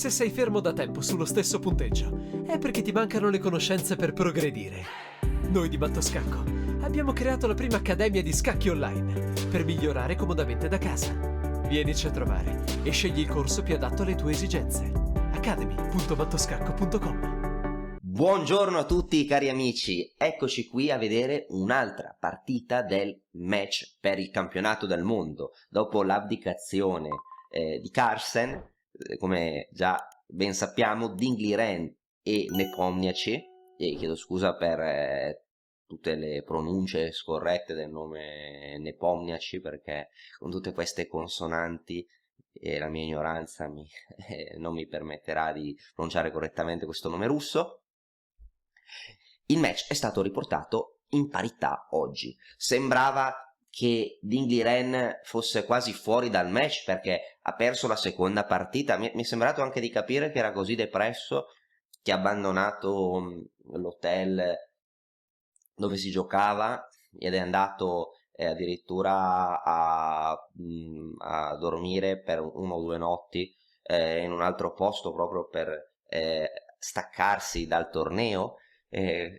Se sei fermo da tempo sullo stesso punteggio, è perché ti mancano le conoscenze per progredire. Noi di Mattoscacco abbiamo creato la prima accademia di scacchi online per migliorare comodamente da casa. Vienici a trovare e scegli il corso più adatto alle tue esigenze. academy.mattoscacco.com. Buongiorno a tutti cari amici, eccoci qui a vedere un'altra partita del match per il campionato del mondo. Dopo l'abdicazione di Carlsen, come già ben sappiamo, Dingliren e Nepomniachtchi, e chiedo scusa per tutte le pronunce scorrette del nome Nepomniachtchi, perché con tutte queste consonanti e la mia ignoranza non mi permetterà di pronunciare correttamente questo nome russo. Il match è stato riportato in parità oggi. Sembrava che Dingliren fosse quasi fuori dal match perché ha perso la seconda partita. Mi è sembrato anche di capire che era così depresso che ha abbandonato l'hotel dove si giocava ed è andato addirittura a dormire per 1 o 2 notti in un altro posto proprio per staccarsi dal torneo.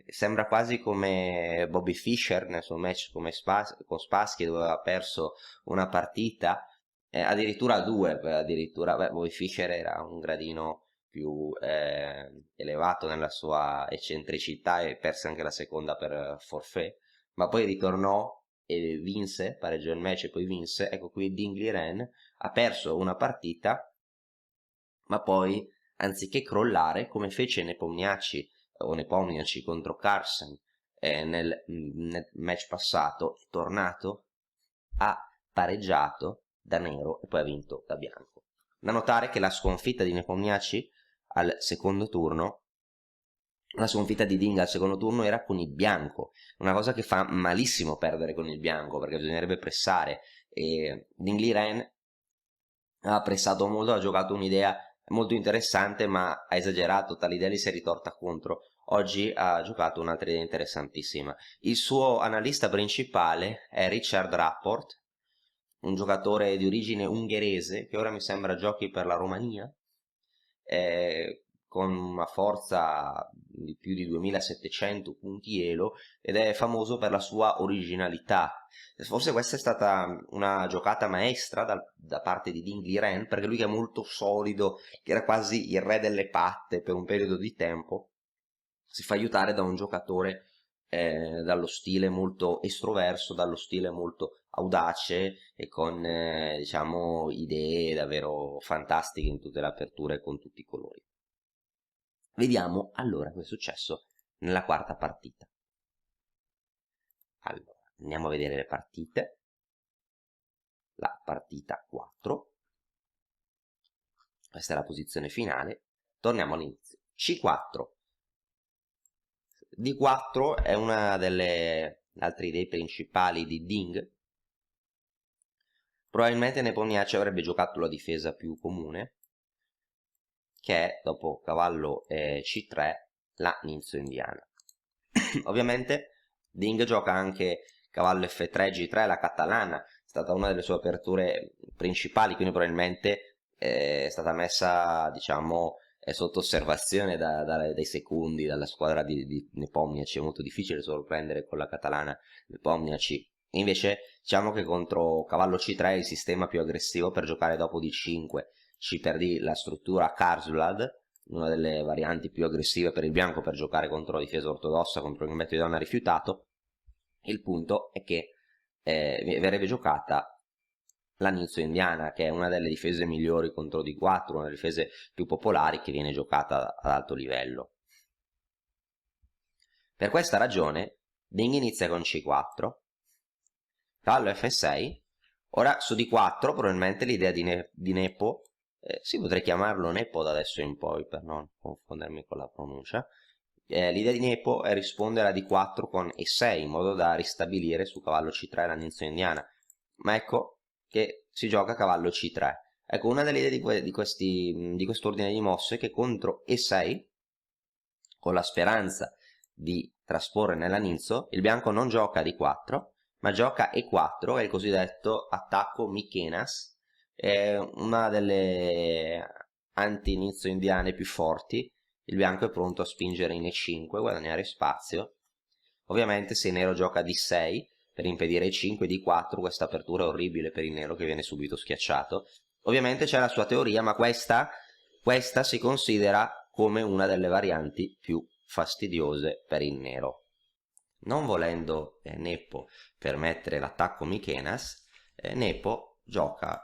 Sembra quasi come Bobby Fischer nel suo match con Spassky, dove aveva perso una partita, addirittura 2, Bobby Fischer era un gradino più elevato nella sua eccentricità e perse anche la seconda per forfait, ma poi ritornò e vinse, pareggiò il match e poi vinse. Ecco qui Dingliren ha perso una partita, ma poi anziché crollare come fece Nepomniachtchi contro Carlsen nel match passato, è tornato, ha pareggiato da nero e poi ha vinto da bianco. Da notare che la sconfitta di Nepomniachtchi al secondo turno, la sconfitta di Ding al secondo turno era con il bianco, una cosa che fa malissimo perdere con il bianco perché bisognerebbe pressare, e Dingliren ha pressato molto, ha giocato un'idea molto interessante ma ha esagerato, tale idea gli si è ritorta contro. Oggi ha giocato un'altra idea interessantissima. Il suo analista principale è Richard Rapport, un giocatore di origine ungherese che ora mi sembra giochi per la Romania, con una forza di più di 2700 punti elo, ed è famoso per la sua originalità. Forse questa è stata una giocata maestra da parte di Dingliren, perché lui, che è molto solido, che era quasi il re delle patte per un periodo di tempo, si fa aiutare da un giocatore dallo stile molto estroverso, dallo stile molto audace e con diciamo idee davvero fantastiche in tutte le aperture e con tutti i colori. Vediamo allora cosa è successo nella quarta partita. Allora, andiamo a vedere le partite. La partita 4, questa è la posizione finale. Torniamo all'inizio. C4. D4 è una delle altre idee principali di Ding. Probabilmente Nepomniachtchi avrebbe giocato la difesa più comune, che è, dopo cavallo C3, la ninzo indiana. Ovviamente Ding gioca anche cavallo F3, G3, la catalana, è stata una delle sue aperture principali, quindi probabilmente è stata messa, diciamo, sotto osservazione dai secondi, dalla squadra di Nepomniachtchi. È molto difficile sorprendere con la catalana Nepomniachtchi. Invece diciamo che contro cavallo C3 è il sistema più aggressivo per giocare dopo D5. C per D, la struttura Karsblad, una delle varianti più aggressive per il bianco per giocare contro la difesa ortodossa, contro il metodo di donna rifiutato. Il punto è che verrebbe giocata la ninzo indiana, che è una delle difese migliori contro D4, una delle difese più popolari, che viene giocata ad alto livello. Per questa ragione Ding inizia con C4, cavallo F6. Ora su D4 probabilmente l'idea di Nepo, si potrei chiamarlo Nepo da adesso in poi per non confondermi con la pronuncia, l'idea di Nepo è rispondere a D4 con E6 in modo da ristabilire su cavallo C3 la ninzo indiana, ma ecco che si gioca cavallo C3. Ecco, una delle idee di quest'ordine di mosse è che contro E6, con la speranza di trasporre nella ninzo, il bianco non gioca D4 ma gioca E4, è il cosiddetto attacco Mikenas. È una delle anti-inizio indiane più forti, il bianco è pronto a spingere in E5, guadagnare spazio. Ovviamente se il nero gioca D6 per impedire E5, D4, questa apertura è orribile per il nero che viene subito schiacciato. Ovviamente c'è la sua teoria, ma questa si considera come una delle varianti più fastidiose per il nero. Non volendo Neppo permettere l'attacco Mykenas, Neppo gioca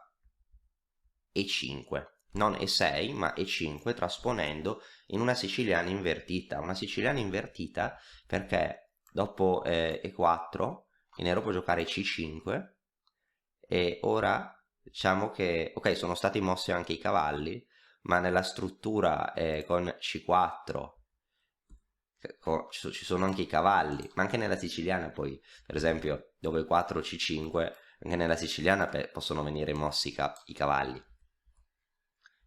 E5, non E6 ma E5, trasponendo in una siciliana invertita. Una siciliana invertita perché dopo E4 il nero può giocare C5 e ora diciamo che, ok, sono stati mossi anche i cavalli, ma nella struttura con C4 ci sono anche i cavalli, ma anche nella siciliana poi, per esempio, dopo E4 C5, anche nella siciliana possono venire mossi i cavalli.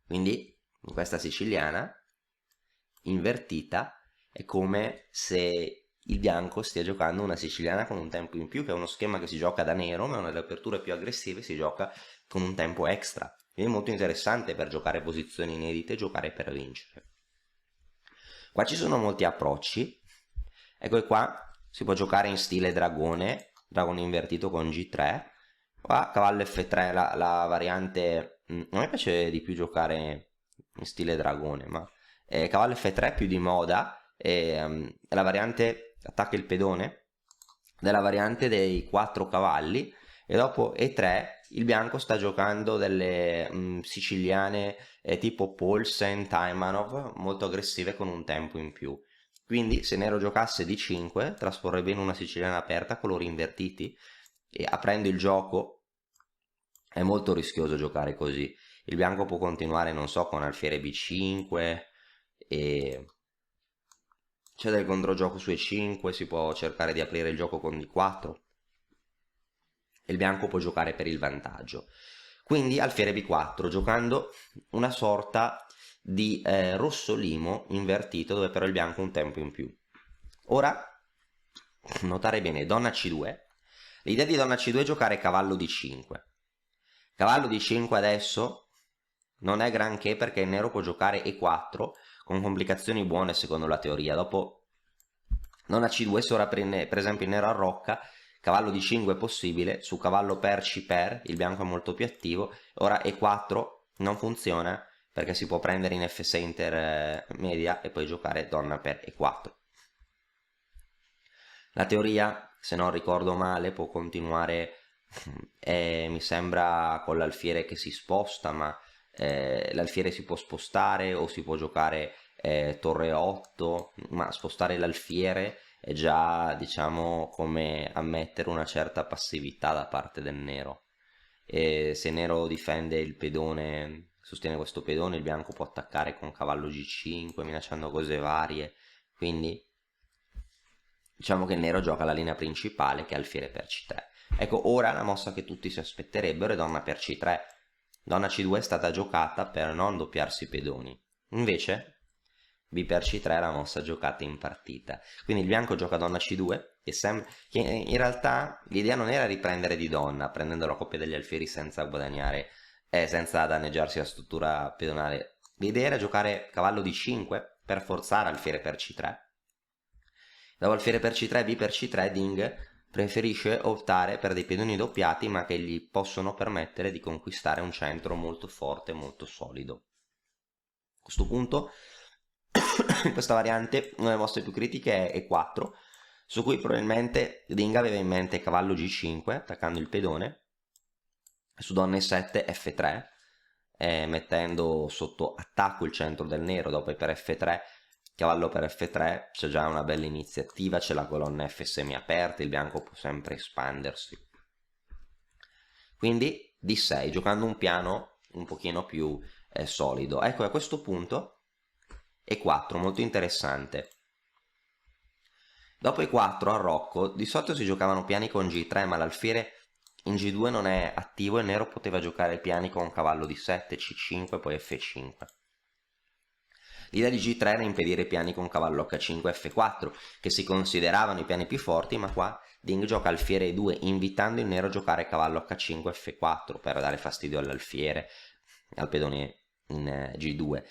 Quindi in questa siciliana invertita è come se il bianco stia giocando una siciliana con un tempo in più, che è uno schema che si gioca da nero, ma nelle aperture più aggressive si gioca con un tempo extra. Quindi è molto interessante per giocare posizioni inedite e giocare per vincere. Qua ci sono molti approcci. Ecco qua si può giocare in stile dragone invertito con G3. Qua cavallo F3, la variante... a me piace di più giocare in stile dragone, ma cavallo F3 è più di moda, è la variante attacca il pedone della variante dei 4 cavalli, e dopo E3 il bianco sta giocando delle siciliane tipo Paulsen, Taimanov, molto aggressive con un tempo in più. Quindi se nero giocasse D5 trasporrebbe in una siciliana aperta a colori invertiti, e aprendo il gioco è molto rischioso giocare così. Il bianco può continuare, non so, con alfiere B5 e c'è del controgioco su E5, si può cercare di aprire il gioco con D4 e il bianco può giocare per il vantaggio. Quindi alfiere B4, giocando una sorta di rosso limo invertito, dove però il bianco ha un tempo in più. Ora, notare bene, donna C2. L'idea di donna C2 è giocare cavallo D5. Cavallo D5 adesso non è granché, perché il nero può giocare E4 con complicazioni buone secondo la teoria. Dopo donna C2, se ora per esempio il nero arrocca, cavallo D5 è possibile, su cavallo per C per, il bianco è molto più attivo. Ora E4 non funziona perché si può prendere in F6 intermedia e poi giocare donna per E4. La teoria, se non ricordo male, può continuare, mi sembra, con l'alfiere che si sposta, ma l'alfiere si può spostare o si può giocare torre 8, ma spostare l'alfiere è già, diciamo, come ammettere una certa passività da parte del nero. E se nero difende il pedone, sostiene questo pedone, il bianco può attaccare con cavallo G5 minacciando cose varie. Quindi diciamo che il nero gioca la linea principale, che è alfiere per C3. Ecco, ora la mossa che tutti si aspetterebbero è donna per C3. Donna C2 è stata giocata per non doppiarsi i pedoni. Invece B per C3 è la mossa giocata in partita. Quindi il bianco gioca donna C2, che in realtà l'idea non era riprendere di donna, prendendo la coppia degli alfieri senza guadagnare, senza danneggiarsi la struttura pedonale. L'idea era giocare cavallo D5 per forzare alfiere per C3. Dopo alfiere per C3, B per C3, Ding preferisce optare per dei pedoni doppiati, ma che gli possono permettere di conquistare un centro molto forte, molto solido. A questo punto, in questa variante, una delle mosse più critiche è E4, su cui probabilmente Ding aveva in mente cavallo G5, attaccando il pedone, su donna E7 F3, mettendo sotto attacco il centro del nero. Dopo per F3, cavallo per F3, c'è già una bella iniziativa, c'è la colonna F semiaperta, il bianco può sempre espandersi. Quindi D6, giocando un piano un pochino più solido. Ecco, a questo punto E4, molto interessante. Dopo E4 a Rocco, di solito si giocavano piani con G3, ma l'alfiere in G2 non è attivo e il nero poteva giocare piani con cavallo D7, C5 e poi F5. L'idea di G3 era impedire piani con cavallo H5 e F4, che si consideravano i piani più forti, ma qua Ding gioca alfiere E2, invitando il nero a giocare cavallo H5 e F4 per dare fastidio all'alfiere, al pedone G2.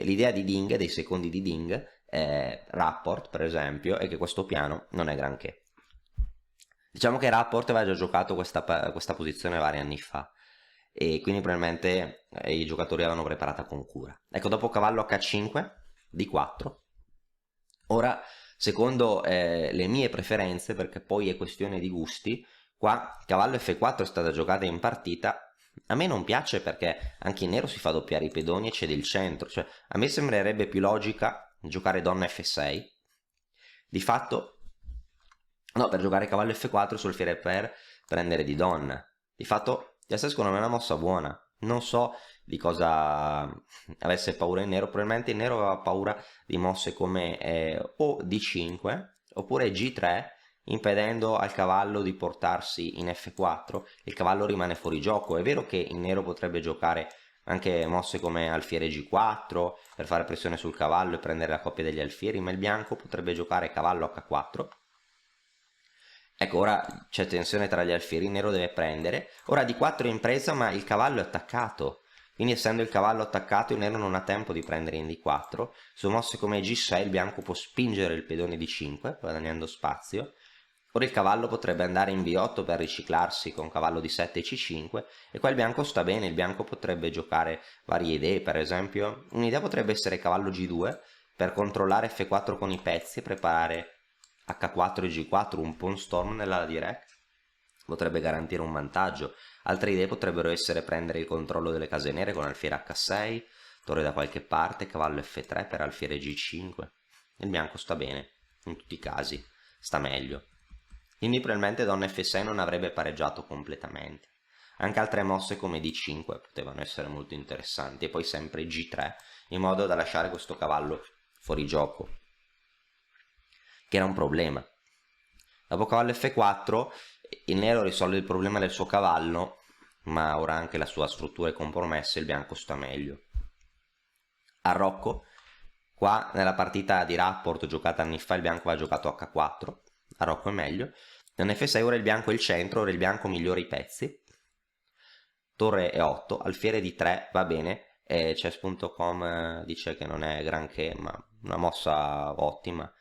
L'idea di Ding, dei secondi di Ding, Rapport per esempio, è che questo piano non è granché. Diciamo che Rapport aveva già giocato questa posizione vari anni fa, e quindi probabilmente i giocatori l'avevano preparata con cura. Ecco, dopo cavallo H5, D4. Ora, secondo le mie preferenze, perché poi è questione di gusti, qua cavallo F4 è stata giocata in partita. A me non piace perché anche in nero si fa doppiare i pedoni e cede il centro, cioè a me sembrerebbe più logica giocare donna F6. Di fatto, no, per giocare cavallo F4 sul alfiere per prendere di donna. Di fatto, questa secondo me è una mossa buona. Non so di cosa avesse paura in nero, probabilmente il nero aveva paura di mosse come o D5 oppure G3, impedendo al cavallo di portarsi in F4. Il cavallo rimane fuori gioco. È vero che il nero potrebbe giocare anche mosse come alfiere G4 per fare pressione sul cavallo e prendere la coppia degli alfieri, ma il bianco potrebbe giocare cavallo H4. Ecco, ora c'è tensione tra gli alfieri, il nero deve prendere. Ora D4 è in presa, ma il cavallo è attaccato. Quindi essendo il cavallo attaccato, il nero non ha tempo di prendere in D4. Su mosse come G6 il bianco può spingere il pedone D5, guadagnando spazio. Ora il cavallo potrebbe andare in B8 per riciclarsi con cavallo D7 e C5, e qua il bianco sta bene, il bianco potrebbe giocare varie idee, per esempio un'idea potrebbe essere cavallo G2 per controllare F4 con i pezzi e preparare H4 e G4, un pawn storm nella direct, potrebbe garantire un vantaggio. Altre idee potrebbero essere prendere il controllo delle case nere con alfiere H6, torre da qualche parte, cavallo F3 per alfiere G5. Il bianco sta bene, in tutti i casi, sta meglio. Quindi probabilmente donna F6 non avrebbe pareggiato completamente. Anche altre mosse come D5 potevano essere molto interessanti, e poi sempre G3, in modo da lasciare questo cavallo fuori gioco, che era un problema. Dopo cavallo F4 il nero risolve il problema del suo cavallo, ma ora anche la sua struttura è compromessa e il bianco sta meglio. A Rocco, qua nella partita di Rapport giocata anni fa, il bianco aveva giocato H4, a Rocco è meglio. In F6 ora il bianco è il centro, ora il bianco migliora i pezzi. Torre E8, alfiere D3 va bene, chess.com dice che non è granché, ma una mossa ottima.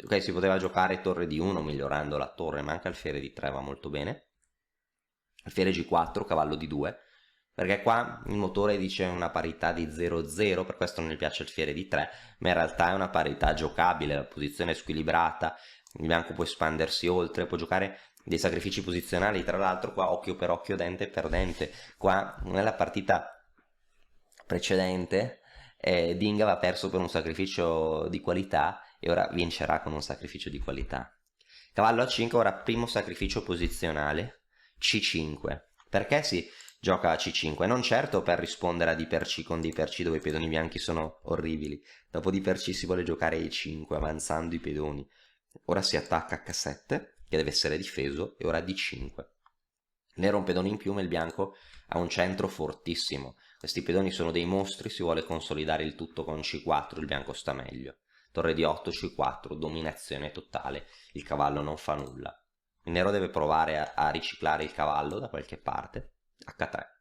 Ok, si poteva giocare torre D1 migliorando la torre, ma anche alfiere D3 va molto bene. Alfiere G4, cavallo D2, perché qua il motore dice una parità di 0-0, per questo non gli piace alfiere D3, ma in realtà è una parità giocabile, la posizione è squilibrata, il bianco può espandersi oltre, può giocare dei sacrifici posizionali. Tra l'altro qua occhio per occhio, dente per dente. Qua nella partita precedente Ding aveva perso per un sacrificio di qualità e ora vincerà con un sacrificio di qualità. Cavallo A5, ora primo sacrificio posizionale, C5. Perché si gioca a C5? Non certo per rispondere a D per C con D per C, dove i pedoni bianchi sono orribili. Dopo D per C si vuole giocare E5 avanzando i pedoni. Ora si attacca H7, che deve essere difeso, e ora D5. Nero un pedone in più, ma il bianco ha un centro fortissimo. Questi pedoni sono dei mostri, si vuole consolidare il tutto con C4, il bianco sta meglio. Torre D8, C4, dominazione totale, il cavallo non fa nulla. Il nero deve provare a riciclare il cavallo da qualche parte, H3.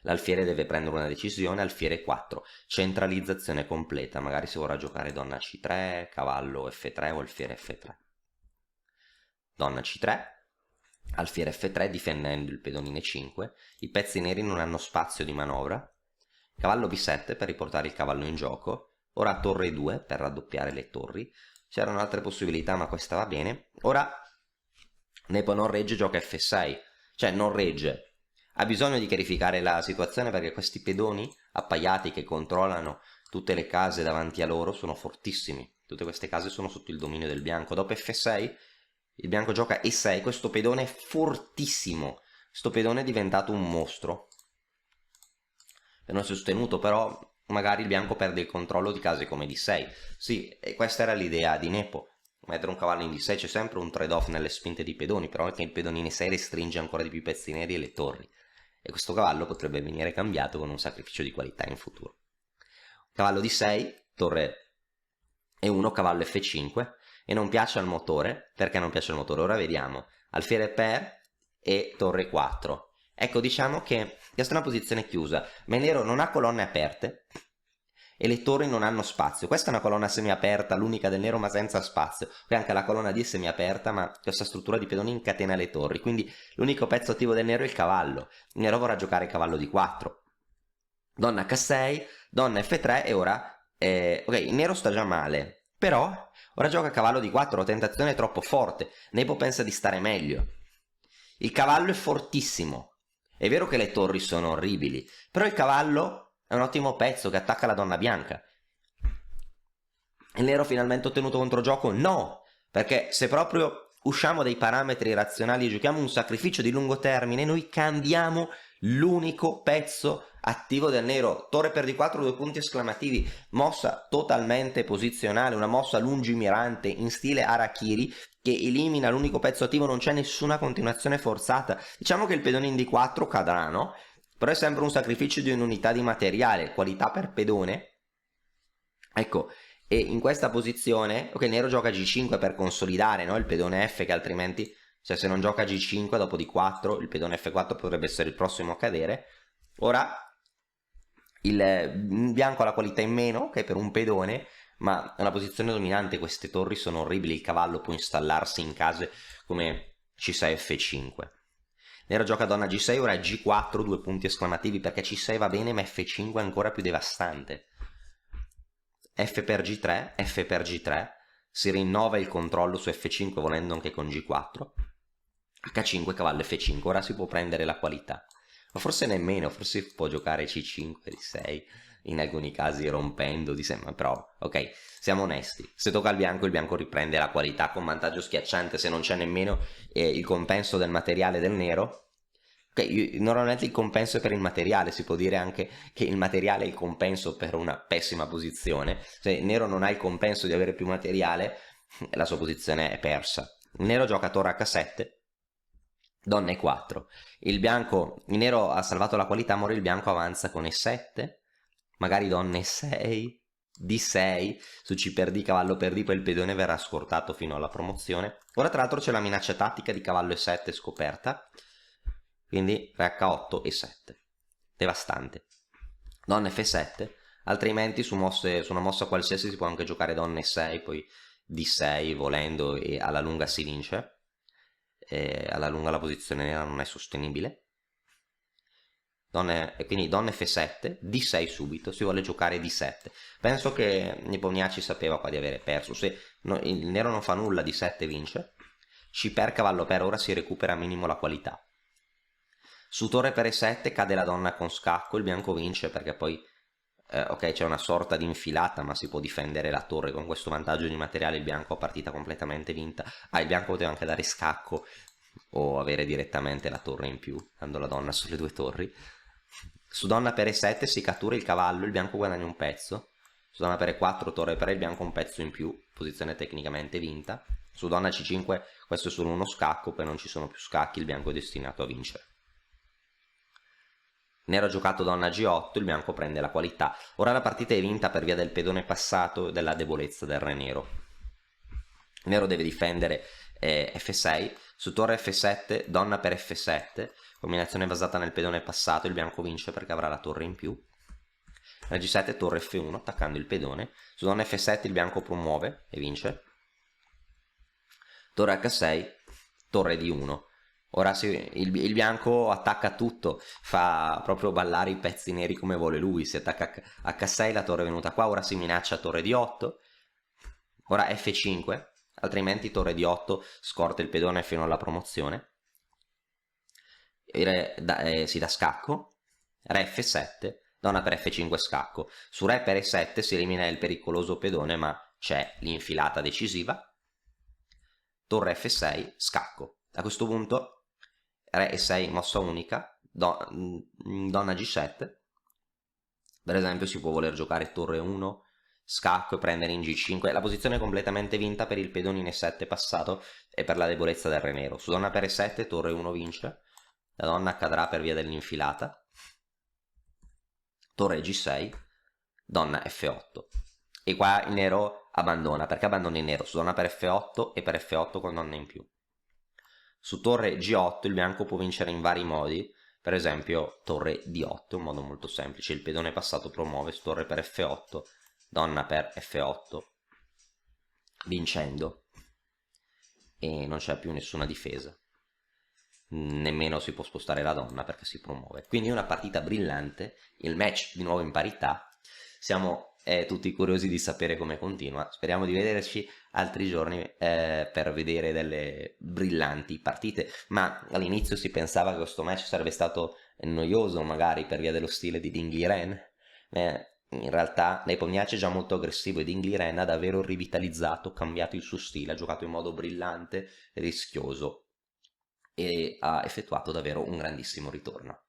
L'alfiere deve prendere una decisione, alfiere 4, centralizzazione completa, magari si vorrà giocare donna C3, cavallo F3 o alfiere F3. Donna C3, alfiere F3 difendendo il pedone in E5, i pezzi neri non hanno spazio di manovra, cavallo B7 per riportare il cavallo in gioco, ora torre 2 per raddoppiare le torri, c'erano altre possibilità ma questa va bene. Ora Nepo non regge, gioca F6, cioè non regge, ha bisogno di chiarificare la situazione perché questi pedoni appaiati che controllano tutte le case davanti a loro sono fortissimi, tutte queste case sono sotto il dominio del bianco. Dopo F6 il bianco gioca E6, questo pedone è fortissimo, questo pedone è diventato un mostro, non è sostenuto, però magari il bianco perde il controllo di case come D6. Sì, e questa era l'idea di Nepo, mettere un cavallo in D6, c'è sempre un trade-off nelle spinte di pedoni, però anche il pedone in E6 restringe ancora di più i pezzi neri e le torri, e questo cavallo potrebbe venire cambiato con un sacrificio di qualità in futuro. Cavallo D6, torre E1, cavallo F5, e non piace al motore. Perché non piace al motore? Ora vediamo, alfiere per e torre 4. Ecco, diciamo che questa è una posizione chiusa, ma il nero non ha colonne aperte e le torri non hanno spazio. Questa è una colonna semiaperta, l'unica del nero, ma senza spazio. Qui anche la colonna D è semiaperta, ma questa struttura di pedoni incatena le torri, quindi l'unico pezzo attivo del nero è il cavallo. Il nero vorrà giocare cavallo D4. Donna H6, donna F3 e ora... ok, il nero sta già male, però ora gioca cavallo D4, la tentazione è troppo forte. Nebo pensa di stare meglio. Il cavallo è fortissimo. È vero che le torri sono orribili, però il cavallo è un ottimo pezzo che attacca la donna bianca. Il nero finalmente ha ottenuto controgioco? No, perché se proprio usciamo dai parametri razionali e giochiamo un sacrificio di lungo termine, noi cambiamo l'unico pezzo attivo del nero. Torre per D4, 2 punti esclamativi, mossa totalmente posizionale, una mossa lungimirante in stile Harakiri che elimina l'unico pezzo attivo, non c'è nessuna continuazione forzata. Diciamo che il pedone in D4 cadrà, no? Però è sempre un sacrificio di un'unità di materiale, qualità per pedone. Ecco, e in questa posizione, ok, il nero gioca G5 per consolidare, no? Il pedone F, che altrimenti, cioè se non gioca G5 dopo D4, il pedone F4 potrebbe essere il prossimo a cadere. Ora il bianco ha la qualità in meno, ok, per un pedone, ma è una posizione dominante, queste torri sono orribili, il cavallo può installarsi in case come C6 F5. Nero gioca donna G6, ora G4, 2 punti esclamativi, perché C6 va bene ma F5 è ancora più devastante. F per G3, F per G3, si rinnova il controllo su F5 volendo anche con G4, H5, cavallo F5, ora si può prendere la qualità. Ma forse nemmeno, forse si può giocare C5, D6, in alcuni casi rompendo, però ok, siamo onesti. Se tocca al bianco, il bianco riprende la qualità con vantaggio schiacciante, se non c'è nemmeno il compenso del materiale del nero. Ok, normalmente il compenso è per il materiale, si può dire anche che il materiale è il compenso per una pessima posizione. Se il nero non ha il compenso di avere più materiale, la sua posizione è persa. Il nero gioca torre H7, donna E4. Il nero ha salvato la qualità, ma ora il bianco avanza con E7, magari donna E6, D6, su C per D, cavallo per D, poi il pedone verrà scortato fino alla promozione. Ora tra l'altro c'è la minaccia tattica di cavallo E7 scoperta, quindi re H8 e 7, devastante. Donna F7, altrimenti su una mossa qualsiasi si può anche giocare donna E6, poi D6 volendo e alla lunga si vince. Alla lunga la posizione nera non è sostenibile. Quindi donna F7, D6 subito, si vuole giocare D7. Penso che Nepomniachtchi sapeva qua di avere perso. Se il nero non fa nulla, D7 vince. C per cavallo per, ora si recupera minimo la qualità. Su torre per E7 cade la donna con scacco, il bianco vince perché poi ok, c'è una sorta di infilata, ma si può difendere la torre con questo vantaggio di materiale. Il bianco ha partita completamente vinta. Il bianco poteva anche dare scacco o avere direttamente la torre in più, dando la donna sulle 2 torri. Su donna per E7 si cattura il cavallo, il bianco guadagna un pezzo. Su donna per E4, torre per E, il bianco un pezzo in più, posizione tecnicamente vinta. Su donna C5 questo è solo uno scacco, poi non ci sono più scacchi, il bianco è destinato a vincere. Nero ha giocato donna G8, il bianco prende la qualità. Ora la partita è vinta per via del pedone passato e della debolezza del re nero. Il nero deve difendere F6, su torre F7, donna per F7, combinazione basata nel pedone passato, il bianco vince perché avrà la torre in più. La G7, torre F1, attaccando il pedone. Su donna F7 il bianco promuove e vince. Torre H6, torre D1. Ora il bianco attacca tutto, fa proprio ballare i pezzi neri come vuole lui, si attacca H6, la torre è venuta qua, ora si minaccia torre D8, ora F5, altrimenti torre D8 scorta il pedone fino alla promozione, si dà scacco, re F7, donna per F5 scacco, su re per E7 si elimina il pericoloso pedone ma c'è l'infilata decisiva, torre F6, scacco. A questo punto re E6 mossa unica, donna G7, per esempio si può voler giocare torre 1, scacco e prendere in G5, la posizione è completamente vinta per il pedone in E7 passato e per la debolezza del re nero. Su donna per E7 torre 1 vince, la donna cadrà per via dell'infilata, torre G6, donna F8 e qua il nero abbandona. Perché abbandona il nero? Su donna per F8 e per F8 con donna in più. Su torre G8 il bianco può vincere in vari modi, Per esempio torre D8, un modo molto semplice, il pedone passato promuove su torre per F8, donna per F8, vincendo, e non c'è più nessuna difesa, nemmeno si può spostare la donna perché si promuove. Quindi è una partita brillante, il match di nuovo in parità, siamo tutti curiosi di sapere come continua, speriamo di vederci altri giorni per vedere delle brillanti partite, ma all'inizio si pensava che questo match sarebbe stato noioso magari per via dello stile di Dingli Ren, in realtà Nepomniachtchi è già molto aggressivo e Dingli Ren ha davvero rivitalizzato, cambiato il suo stile, ha giocato in modo brillante, rischioso e ha effettuato davvero un grandissimo ritorno.